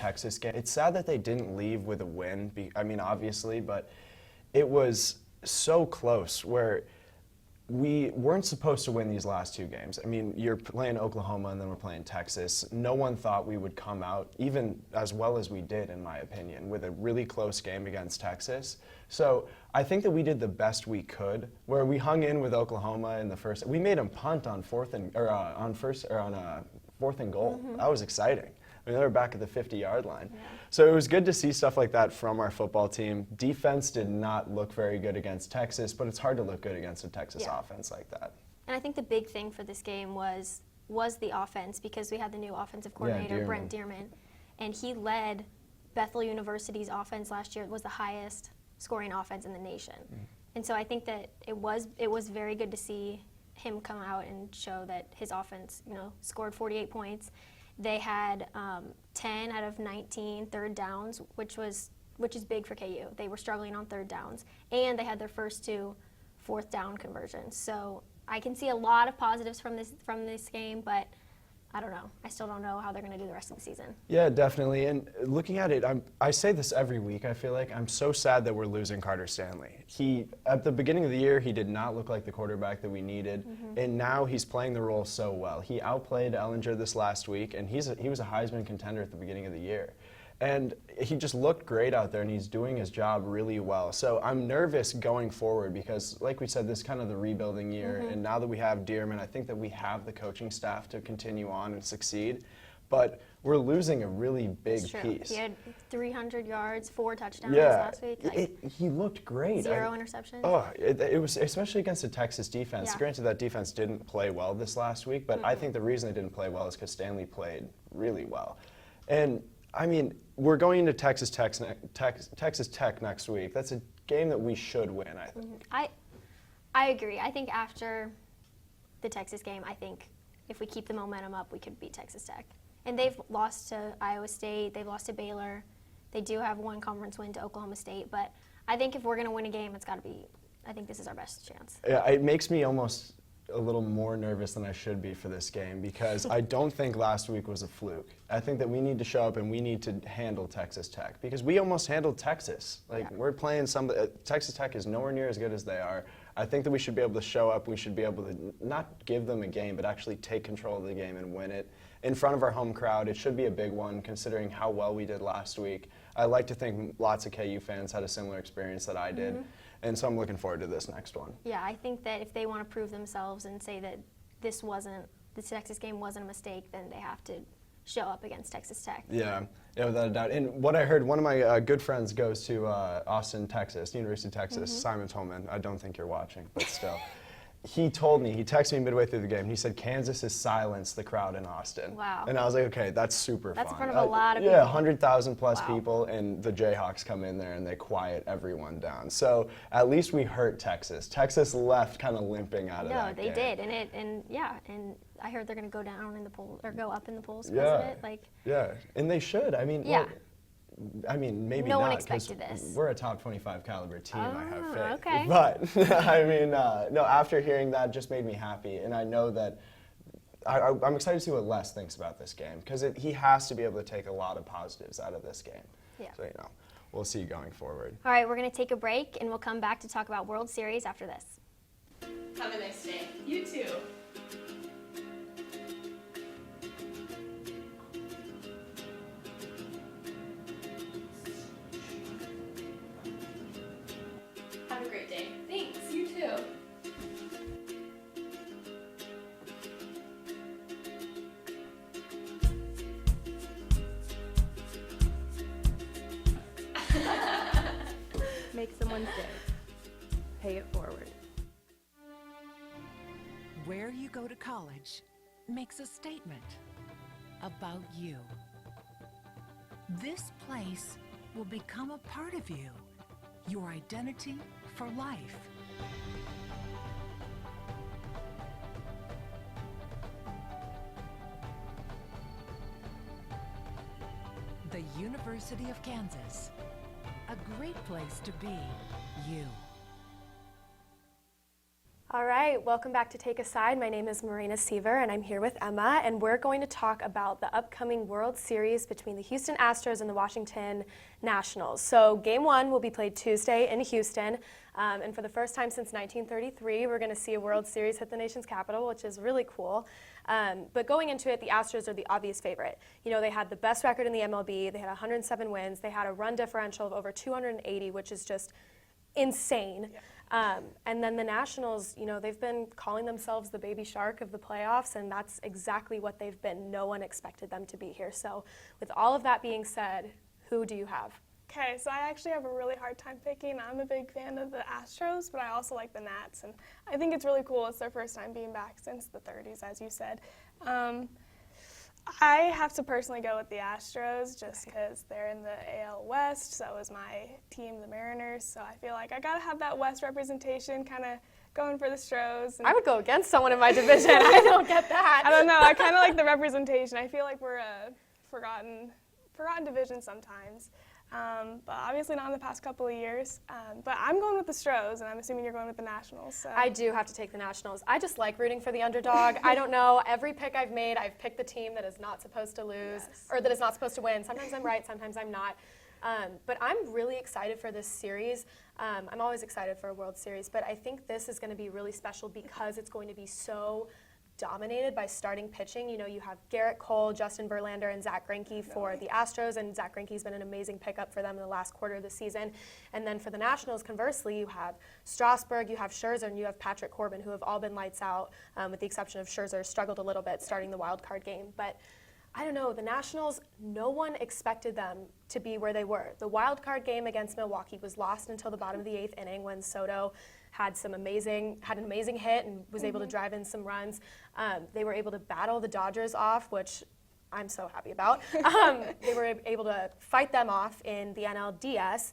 Texas game. It's sad that they didn't leave with a win, I mean, obviously, but it was so close where we weren't supposed to win these last two games. I mean, you're playing Oklahoma and then we're playing Texas. No one thought we would come out, even as well as we did, in my opinion, with a really close game against Texas. So I think that we did the best we could, where we hung in with Oklahoma in the first. We made them punt on fourth and goal. Mm-hmm. That was exciting. I mean, they were back at the 50-yard line. Yeah. So it was good to see stuff like that from our football team. Defense did not look very good against Texas, but it's hard to look good against a Texas offense like that. And I think the big thing for this game was the offense, because we had the new offensive coordinator, Brent Dearman, and he led Bethel University's offense last year. It was the highest scoring offense in the nation. And so I think that it was very good to see him come out and show that his offense, scored 48 points. They had 10 out of 19 third downs, which is big for KU. They were struggling on third downs, and they had their first 2 fourth down conversions. So I can see a lot of positives from this game, but I don't know. I still don't know how they're going to do the rest of the season. Yeah, definitely. And looking at it, I say this every week, I feel like. I'm so sad that we're losing Carter Stanley. At the beginning of the year, he did not look like the quarterback that we needed, and now he's playing the role so well. He outplayed Ellinger this last week, and he was a Heisman contender at the beginning of the year. And he just looked great out there, and he's doing his job really well. So I'm nervous going forward because, like we said, this is kind of the rebuilding year. And now that we have Dearman, I think that we have the coaching staff to continue on and succeed. But we're losing a really big piece. He had 300 yards, 4 touchdowns last week. He looked great. 0 interceptions. Oh, it was especially against the Texas defense. Yeah. Granted, that defense didn't play well this last week, but I think the reason they didn't play well is because Stanley played really well. And I mean, we're going into Texas Tech next week. That's a game that we should win, I think. I agree. I think after the Texas game, I think if we keep the momentum up, we could beat Texas Tech. And they've lost to Iowa State. They've lost to Baylor. They do have one conference win to Oklahoma State. But I think if we're going to win a game, it's got to be, I think this is our best chance. Yeah, it makes me almost a little more nervous than I should be for this game because I don't think last week was a fluke. I think that we need to show up and we need to handle Texas Tech because we almost handled Texas. We're playing Texas Tech is nowhere near as good as they are. I think that we should be able to show up. We should be able to not give them a game, but actually take control of the game and win it in front of our home crowd. It should be a big one considering how well we did last week. I like to think lots of KU fans had a similar experience that I did. And so I'm looking forward to this next one. Yeah, I think that if they want to prove themselves and say that the Texas game wasn't a mistake, then they have to show up against Texas Tech. Yeah, without a doubt. And what I heard, one of my good friends goes to Austin, Texas, University of Texas, Simon Tolman. I don't think you're watching, but still. He told me, he texted me midway through the game, he said Kansas has silenced the crowd in Austin. Wow. And I was like, okay, that's super fun. That's in front of a lot of people. Yeah, 100,000 plus people, and the Jayhawks come in there and they quiet everyone down. So at least we hurt Texas. Texas left kind of limping out of that game. No, they did, and I heard they're going to go down in the poll or go up in the polls because of it. Yeah, and they should. I mean, maybe no not. one expected this. We're a top 25 caliber team, I have faith. Okay. But, I mean, no, after hearing that just made me happy. And I know that I'm excited to see what Les thinks about this game because he has to be able to take a lot of positives out of this game. Yeah. So, we'll see going forward. All right, we're going to take a break, and we'll come back to talk about World Series after this. Have a nice day. You too. Have a great day. Thanks. You too. Make someone's day. Pay it forward. Where you go to college makes a statement about you. This place will become a part of you, your identity for life. The University of Kansas, a great place to be you. All right, welcome back to TakeaSide. My name is Marina Seaver, and I'm here with Emma, and we're going to talk about the upcoming World Series between the Houston Astros and the Washington Nationals. So Game 1 will be played Tuesday in Houston, and for the first time since 1933, we're going to see a World Series hit the nation's capital, which is really cool. But going into it, the Astros are the obvious favorite. You know, they had the best record in the MLB. They had 107 wins. They had a run differential of over 280, which is just insane. Yeah. And then the Nationals, you know, they've been calling themselves the baby shark of the playoffs, and that's exactly what they've been. No one expected them to be here. So with all of that being said, who do you have? Okay, so I actually have a really hard time picking. I'm a big fan of the Astros, but I also like the Nats, and I think it's really cool. It's their first time being back since the 30s, as you said. I have to personally go with the Astros just because they're in the AL West. So is my team, the Mariners. So I feel like I got to have that West representation, kind of going for the Stros. I would go against someone in my division. I don't get that. I don't know. I kind of like the representation. I feel like we're a forgotten division sometimes. But obviously not in the past couple of years. But I'm going with the Stros, and I'm assuming you're going with the Nationals. So. I do have to take the Nationals. I just like rooting for the underdog. I don't know. Every pick I've made, I've picked the team that is not supposed to lose, or that is not supposed to win. Sometimes I'm right, sometimes I'm not. But I'm really excited for this series. I'm always excited for a World Series, but I think this is going to be really special because it's going to be so dominated by starting pitching. You know, you have Garrett Cole, Justin Verlander, and Zach Greinke for the Astros, and Zach Greinke's been an amazing pickup for them in the last quarter of the season. And then for the Nationals, conversely, you have Strasburg, you have Scherzer, and you have Patrick Corbin, who have all been lights out, with the exception of Scherzer, struggled a little bit starting the wild card game. But I don't know, the Nationals, no one expected them to be where they were. The wild card game against Milwaukee was lost until the bottom of the 8th inning when Soto had an amazing hit and was able to drive in some runs. They were able to battle the Dodgers off, which I'm so happy about. They were able to fight them off in the NLDS,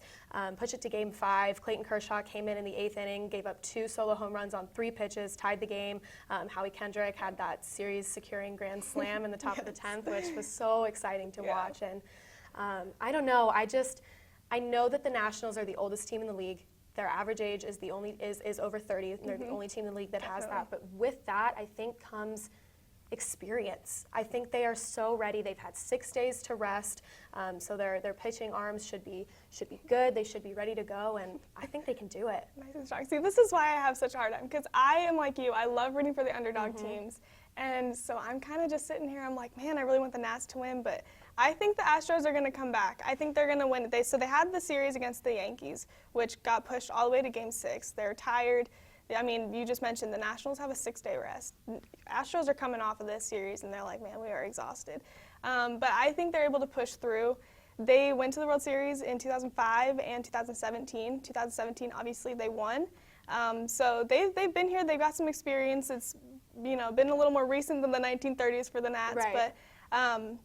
push it to Game 5. Clayton Kershaw came in the 8th inning, gave up 2 solo home runs on 3 pitches, tied the game. Howie Kendrick had that series-securing grand slam in the top of the 10th, which was so exciting to watch. And I don't know, I know that the Nationals are the oldest team in the league. Their average age is over 30, and they're the only team in the league that has that. But with that, I think comes experience. I think they are so ready. They've had 6 days to rest, so their pitching arms should be good. They should be ready to go, and I think they can do it. Nice and strong. See, this is why I have such a hard time, because I am like you. I love rooting for the underdog teams, and so I'm kind of just sitting here. I'm like, man, I really want the Nats to win, but I think the Astros are going to come back. I think they're going to win. So they had the series against the Yankees, which got pushed all the way to Game 6. They're tired. I mean, you just mentioned the Nationals have a 6-day rest. Astros are coming off of this series, and they're like, man, we are exhausted. But I think they're able to push through. They went to the World Series in 2005 and 2017. 2017, obviously, they won. So they've been here. They've got some experience. It's been a little more recent than the 1930s for the Nats. Right. But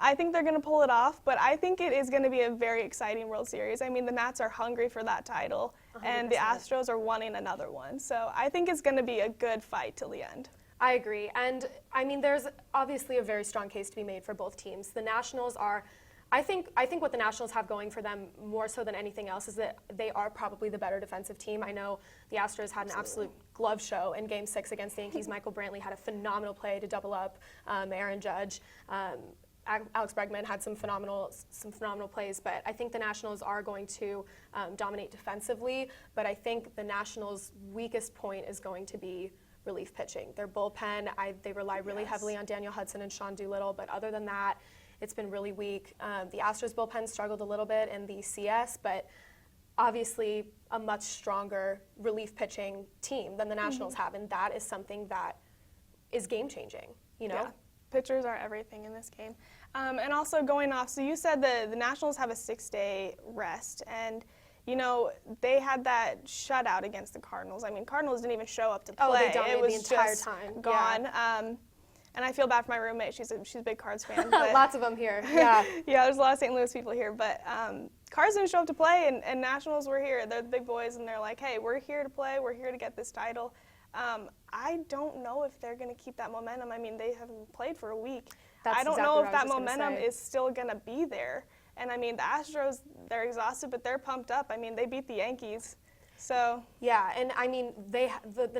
I think they're going to pull it off, but I think it is going to be a very exciting World Series. I mean, the Nats are hungry for that title, 100%. And the Astros are wanting another one. So I think it's going to be a good fight till the end. I agree. And, I mean, there's obviously a very strong case to be made for both teams. The Nationals are, I think what the Nationals have going for them more so than anything else is that they are probably the better defensive team. I know the Astros had an absolute glove show in Game 6 against the Yankees. Michael Brantley had a phenomenal play to double up Aaron Judge. Alex Bregman had some phenomenal plays, but I think the Nationals are going to dominate defensively, but I think the Nationals' weakest point is going to be relief pitching. Their bullpen, they rely really heavily on Daniel Hudson and Sean Doolittle, but other than that, it's been really weak. The Astros bullpen struggled a little bit in the CS, but obviously a much stronger relief pitching team than the Nationals have, and that is something that is game-changing, you know? Yeah. Pitchers are everything in this game. And also going off, so you said the Nationals have a 6-day rest, and they had that shutout against the Cardinals. I mean, Cardinals didn't even show up to play. Oh, they dominated it was the entire just time. Gone. Yeah. And I feel bad for my roommate. She's a big Cards fan. But Lots of them here. Yeah. Yeah, there's a lot of St. Louis people here, but Cards didn't show up to play, and Nationals were here. They're the big boys, and they're like, hey, we're here to play. We're here to get this title. I don't know if they're going to keep that momentum. I mean, they haven't played for a week. That's I don't exactly know what if I was that just gonna momentum say. is still going to be there. And I mean, the Astros, they're exhausted, but they're pumped up. I mean, they beat the Yankees. So Yeah, and I mean, the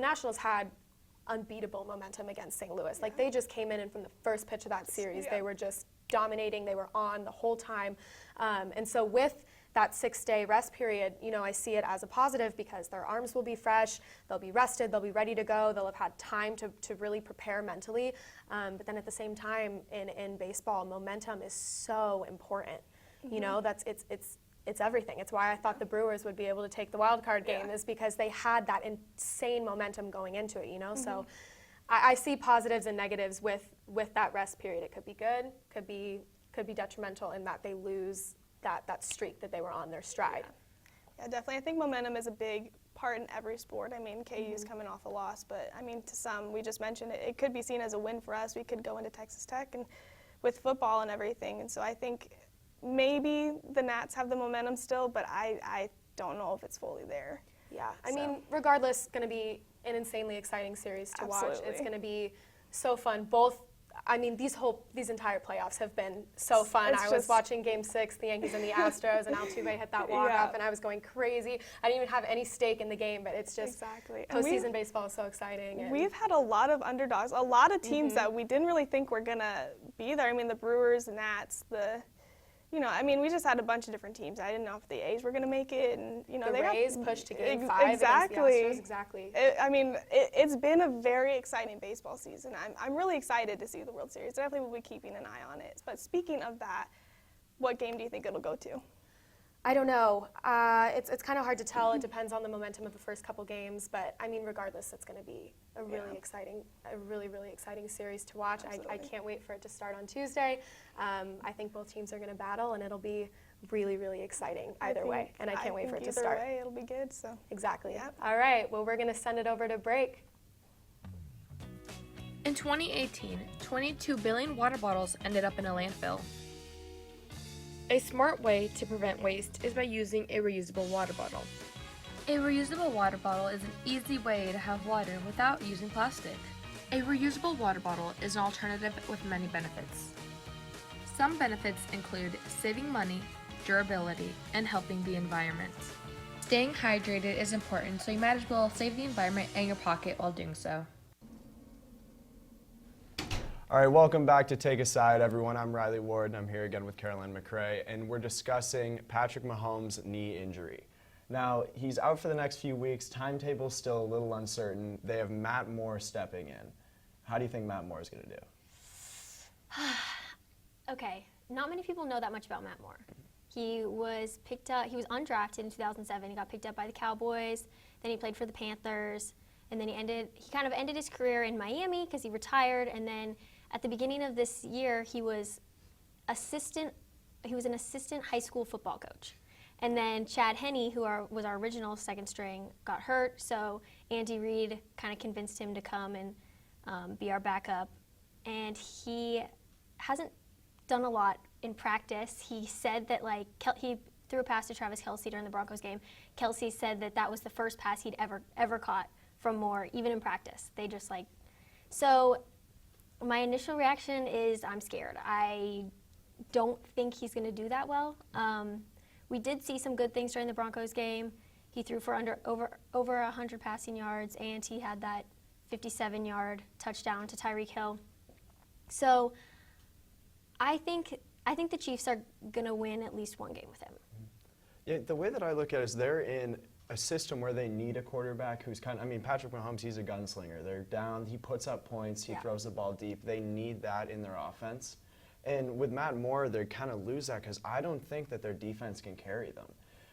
Nationals had unbeatable momentum against St. Louis. Like, they just came in and from the first pitch of that series, they were just dominating. They were on the whole time. And so with that 6-day rest period, you know, I see it as a positive because their arms will be fresh, they'll be rested, they'll be ready to go, they'll have had time to really prepare mentally. But then at the same time, in baseball, momentum is so important. You know, it's everything. It's why I thought the Brewers would be able to take the wild card game, is because they had that insane momentum going into it, you know? So I see positives and negatives with that rest period. It could be good, could be detrimental in that they lose that streak that they were on, their stride. yeah, definitely. I think momentum is a big part in every sport. I mean, KU's coming off a loss, but I mean, to some, we just mentioned it, it could be seen as a win for us. We could go into Texas Tech and with football and everything. And so I think maybe the Nats have the momentum still, but I don't know if it's fully there. Yeah, I mean, regardless, going to be an insanely exciting series to watch. It's Absolutely. going to be so fun. I mean, these entire playoffs have been so fun. It's I was just- watching Game 6, the Yankees and the Astros, and Altuve hit that walk Yeah. up, and I was going crazy. I didn't even have any stake in the game, but it's just Exactly. And postseason baseball is so exciting. And we've had a lot of underdogs, a lot of teams that we didn't really think were going to be there. I mean, the Brewers, the Nats, I mean, we just had a bunch of different teams. I didn't know if the A's were going to make it, and the they Rays pushed to Game 5 exactly. against the Astros. Exactly. It's been a very exciting baseball season. I'm really excited to see the World Series. Definitely will be keeping an eye on it. But speaking of that, what game do you think it'll go to? I don't know. It's kind of hard to tell. It depends on the momentum of the first couple games. But I mean, regardless, it's going to be a really exciting series to watch. I can't wait for it to start on Tuesday. I think both teams are going to battle, and it'll be really, really exciting either way. And I can't wait for it to start. Either way, it'll be good. So Exactly. Yep. All right. Well, we're going to send it over to break. In 2018, 22 billion water bottles ended up in a landfill. A smart way to prevent waste is by using a reusable water bottle. A reusable water bottle is an easy way to have water without using plastic. A reusable water bottle is an alternative with many benefits. Some benefits include saving money, durability, and helping the environment. Staying hydrated is important, so you might as well save the environment and your pocket while doing so. All right, welcome back to TakeaSide, everyone. I'm Riley Ward, and I'm here again with Caroline McCrae, and we're discussing Patrick Mahomes' knee injury. Now, he's out for the next few weeks. Timetable's still a little uncertain. They have Matt Moore stepping in. How do you think Matt Moore is going to do? Okay, not many people know that much about Matt Moore. He was picked up, he was undrafted in 2007. He got picked up by the Cowboys, then he played for the Panthers, and then he kind of ended his career in Miami because he retired, and then at the beginning of this year, he was an assistant high school football coach. And then Chad Henne, who was our original second string, got hurt, so Andy Reid kind of convinced him to come and be our backup. And he hasn't done a lot in practice. He said that he threw a pass to Travis Kelce during the Broncos game. Kelce said that was the first pass he'd ever caught from Moore, even in practice. They just so my initial reaction is I'm scared. I don't think he's going to do that well. We did see some good things during the Broncos game. He threw for over 100 passing yards, and he had that 57-yard touchdown to Tyreek Hill. So I think the Chiefs are going to win at least one game with him. Yeah, the way that I look at it is they're in a system where they need a quarterback who's Patrick Mahomes, he's a gunslinger. They're down, he puts up points, he throws the ball deep. They need that in their offense. And with Matt Moore, they kind of lose that because I don't think that their defense can carry them.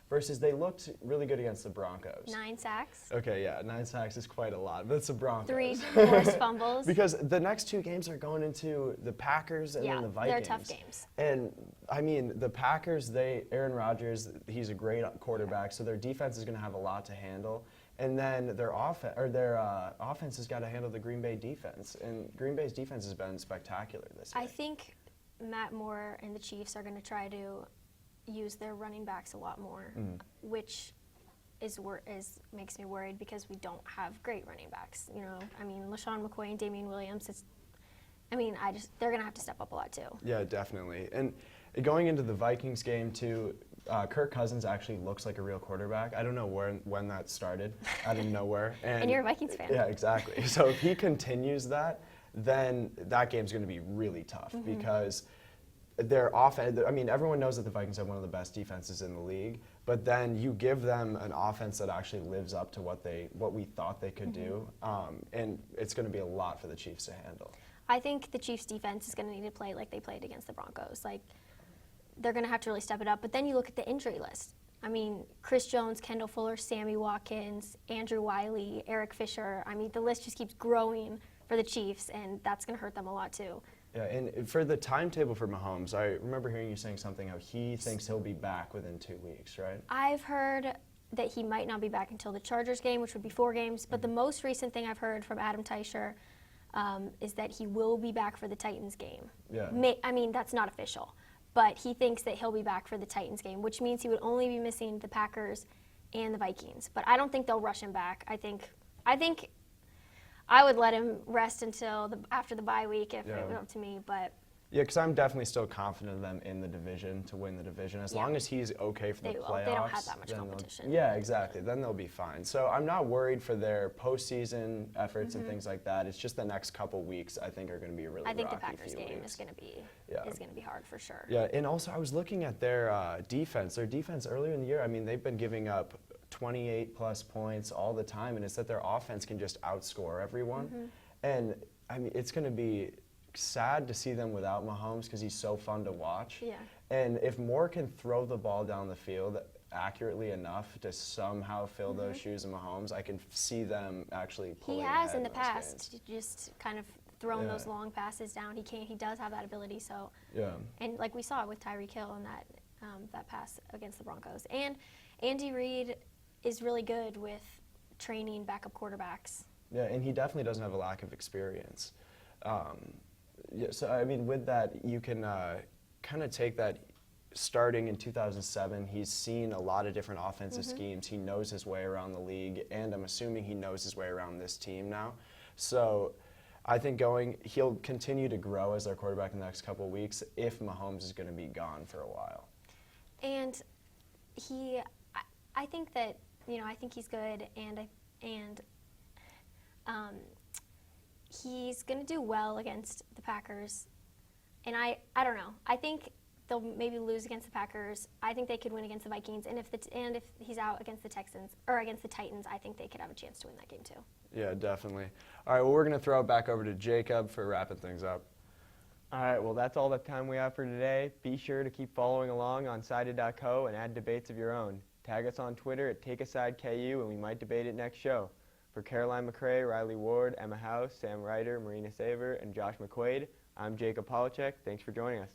Versus they looked really good against the Broncos. 9 sacks. Okay, yeah, 9 sacks is quite a lot. That's the Broncos. 3 forced fumbles. Because the next 2 games are going into the Packers and then the Vikings. They're tough games. And I mean, the Packers, Aaron Rodgers, he's a great quarterback, so their defense is going to have a lot to handle. And then their offense has got to handle the Green Bay defense. And Green Bay's defense has been spectacular this year. I think Matt Moore and the Chiefs are going to try to use their running backs a lot more, which makes me worried because we don't have great running backs. I mean, LaShawn McCoy and Damian Williams. They're going to have to step up a lot too. Yeah, definitely. And going into the Vikings game too, Kirk Cousins actually looks like a real quarterback. I don't know when that started, out of nowhere. And you're a Vikings fan. Yeah, exactly. So if he continues that, then that game's going to be really tough because their offense, I mean, everyone knows that the Vikings have one of the best defenses in the league, but then you give them an offense that actually lives up to what we thought they could do, and it's going to be a lot for the Chiefs to handle. I think the Chiefs' defense is going to need to play like they played against the Broncos. Like, they're going to have to really step it up. But then you look at the injury list. I mean, Chris Jones, Kendall Fuller, Sammy Watkins, Andrew Wiley, Eric Fisher. I mean, the list just keeps growing for the Chiefs, and that's going to hurt them a lot too. Yeah, and for the timetable for Mahomes, I remember hearing you saying something how he thinks he'll be back within 2 weeks, right? I've heard that he might not be back until the Chargers game, which would be 4 games. But the most recent thing I've heard from Adam Teicher is that he will be back for the Titans game. Yeah. I mean, that's not official, but he thinks that he'll be back for the Titans game, which means he would only be missing the Packers and the Vikings. But I don't think they'll rush him back. I think I would let him rest until after the bye week if it were up to me. But yeah, because I'm definitely still confident of them in the division to win the division. As long as he's okay for the playoffs. They don't have that much then competition. Yeah, exactly. Then they'll be fine. So I'm not worried for their postseason efforts and things like that. It's just the next couple weeks I think are going to be a really I think the rocky Packers few game weeks. is going to be hard for sure. Yeah, and also I was looking at their defense. Their defense earlier in the year, I mean, they've been giving up 28 plus points all the time, and it's that their offense can just outscore everyone. And I mean, it's going to be sad to see them without Mahomes because he's so fun to watch. Yeah. And if Moore can throw the ball down the field accurately enough to somehow fill those shoes of Mahomes, I can see them actually pulling He has ahead in the those past games. just kind of thrown those long passes down. He does have that ability. So Yeah. and like we saw with Tyreek Hill in that pass against the Broncos. And Andy Reid is really good with training backup quarterbacks. Yeah, and he definitely doesn't have a lack of experience. Yeah, so I mean, with that, you can kind of take that. Starting in 2007, he's seen a lot of different offensive schemes. He knows his way around the league, and I'm assuming he knows his way around this team now. So I think he'll continue to grow as their quarterback in the next couple of weeks if Mahomes is going to be gone for a while. And I think that, I think he's good, and he's going to do well against the Packers. And I don't know. I think they'll maybe lose against the Packers. I think they could win against the Vikings. And if he's out against the Texans or against the Titans, I think they could have a chance to win that game too. Yeah, definitely. All right, well, we're going to throw it back over to Jacob for wrapping things up. All right, well, that's all the time we have for today. Be sure to keep following along on sided.co and add debates of your own. Tag us on Twitter at TakeaSideKU, and we might debate it next show. For Caroline McCrae, Riley Ward, Emma House, Sam Ryder, Marina Saver, and Josh McQuaid, I'm Jacob Polachek. Thanks for joining us.